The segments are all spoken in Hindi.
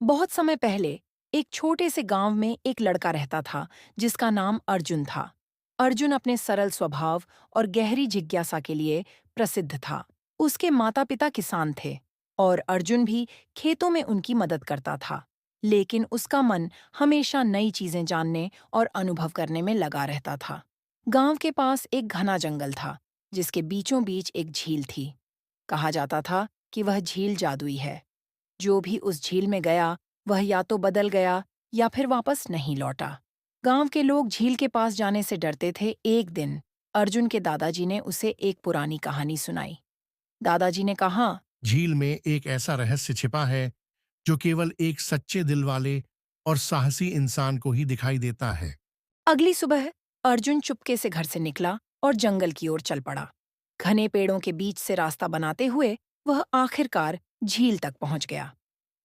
बहुत समय पहले एक छोटे से गांव में एक लड़का रहता था जिसका नाम अर्जुन था। अर्जुन अपने सरल स्वभाव और गहरी जिज्ञासा के लिए प्रसिद्ध था। उसके माता-पिता किसान थे और अर्जुन भी खेतों में उनकी मदद करता था। लेकिन उसका मन हमेशा नई चीजें जानने और अनुभव करने में लगा रहता था। गांव के पास एक घना जंगल था जिसके बीचों बीच एक झील थी। कहा जाता था कि वह झील जादुई है। जो भी उस झील में गया वह या तो बदल गया या फिर वापस नहीं लौटा। गांव के लोग झील के पास जाने से डरते थे। एक दिन अर्जुन के दादाजी ने उसे एक पुरानी कहानी सुनाई। दादाजी ने कहा, झील में एक ऐसा रहस्य छिपा है जो केवल एक सच्चे दिल वाले और साहसी इंसान को ही दिखाई देता है। अगली सुबह अर्जुन चुपके से घर से निकला और जंगल की ओर चल पड़ा। घने पेड़ों के बीच से रास्ता बनाते हुए वह आखिरकार झील तक पहुंच गया।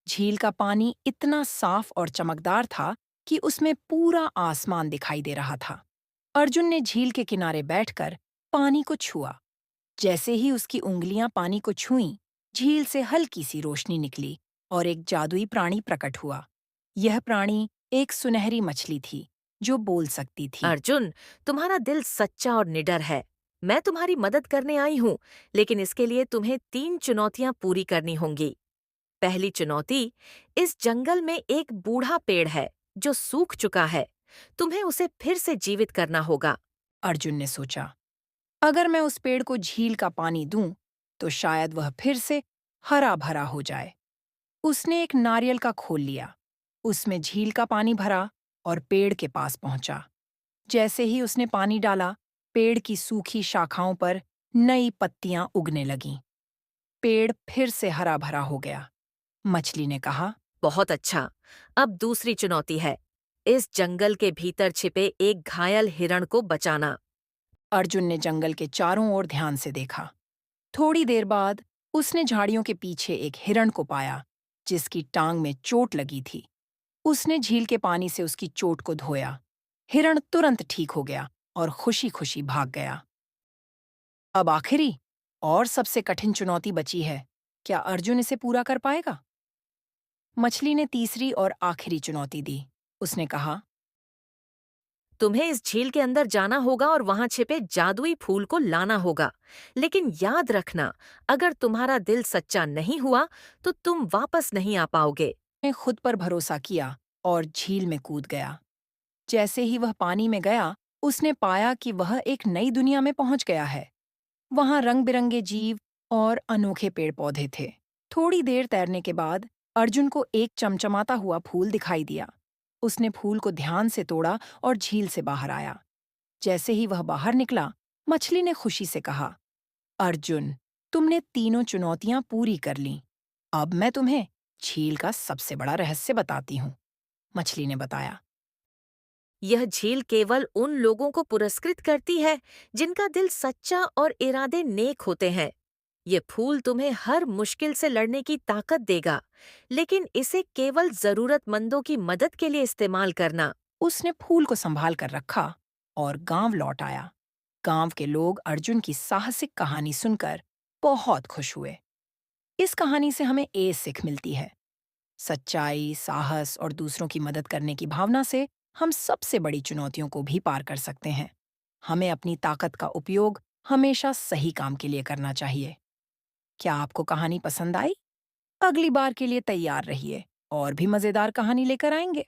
झील का पानी इतना साफ और चमकदार था कि उसमें पूरा आसमान दिखाई दे रहा था। अर्जुन ने झील के किनारे बैठकर पानी को छुआ। जैसे ही उसकी उंगलियां पानी को छुईं, झील से हल्की सी रोशनी निकली और एक जादुई प्राणी प्रकट हुआ। यह प्राणी एक सुनहरी मछली थी जो बोल सकती थी। अर्जुन, तुम्हारा दिल सच्चा और निडर है। मैं तुम्हारी मदद करने आई हूँ, लेकिन इसके लिए तुम्हें 3 चुनौतियां पूरी करनी होंगी। पहली चुनौती, इस जंगल में एक बूढ़ा पेड़ है जो सूख चुका है। तुम्हें उसे फिर से जीवित करना होगा। अर्जुन ने सोचा, अगर मैं उस पेड़ को झील का पानी दूं, तो शायद वह फिर से हरा भरा हो जाए। उसने एक नारियल का खोल लिया, उसमें झील का पानी भरा और पेड़ के पास पहुंचा। जैसे ही उसने पानी डाला, पेड़ की सूखी शाखाओं पर नई पत्तियां उगने लगीं। पेड़ फिर से हरा भरा हो गया। मछली ने कहा, बहुत अच्छा। अब दूसरी चुनौती है, इस जंगल के भीतर छिपे एक घायल हिरण को बचाना। अर्जुन ने जंगल के चारों ओर ध्यान से देखा। थोड़ी देर बाद उसने झाड़ियों के पीछे एक हिरण को पाया जिसकी टांग में चोट लगी थी। उसने झील के पानी से उसकी चोट को धोया। हिरण तुरंत ठीक हो गया और खुशी-खुशी भाग गया। अब आखिरी और सबसे कठिन चुनौती बची है। क्या अर्जुन इसे पूरा कर पाएगा? मछली ने तीसरी और आखिरी चुनौती दी। उसने कहा, तुम्हें इस झील के अंदर जाना होगा और वहां छिपे जादुई फूल को लाना होगा। लेकिन याद रखना, अगर तुम्हारा दिल सच्चा नहीं हुआ तो तुम वापस नहीं आ पाओगे। ने खुद पर भरोसा किया और झील में कूद गया। जैसे ही वह पानी में गया, उसने पाया कि वह एक नई दुनिया में पहुंच गया है। वहां रंग-बिरंगे जीव और अनोखे पेड़-पौधे थे। थोड़ी देर तैरने के बाद अर्जुन को एक चमचमाता हुआ फूल दिखाई दिया। उसने फूल को ध्यान से तोड़ा और झील से बाहर आया। जैसे ही वह बाहर निकला, मछली ने खुशी से कहा, अर्जुन, तुमने तीनों चुनौतियां पूरी कर लीं। अब मैं तुम्हें झील का सबसे बड़ा रहस्य बताती हूँ। मछली ने बताया। यह झील केवल उन लोगों को पुरस्कृत करती है जिनका दिल सच्चा और इरादे नेक होते हैं। ये फूल तुम्हें हर मुश्किल से लड़ने की ताकत देगा, लेकिन इसे केवल जरूरतमंदों की मदद के लिए इस्तेमाल करना। उसने फूल को संभाल कर रखा और गांव लौट आया। गांव के लोग अर्जुन की साहसिक कहानी सुनकर बहुत खुश हुए। इस कहानी से हमें ये सीख मिलती है, सच्चाई, साहस और दूसरों की मदद करने की भावना से हम सबसे बड़ी चुनौतियों को भी पार कर सकते हैं। हमें अपनी ताकत का उपयोग हमेशा सही काम के लिए करना चाहिए। क्या आपको कहानी पसंद आई? अगली बार के लिए तैयार रहिए और भी मजेदार कहानी लेकर आएंगे।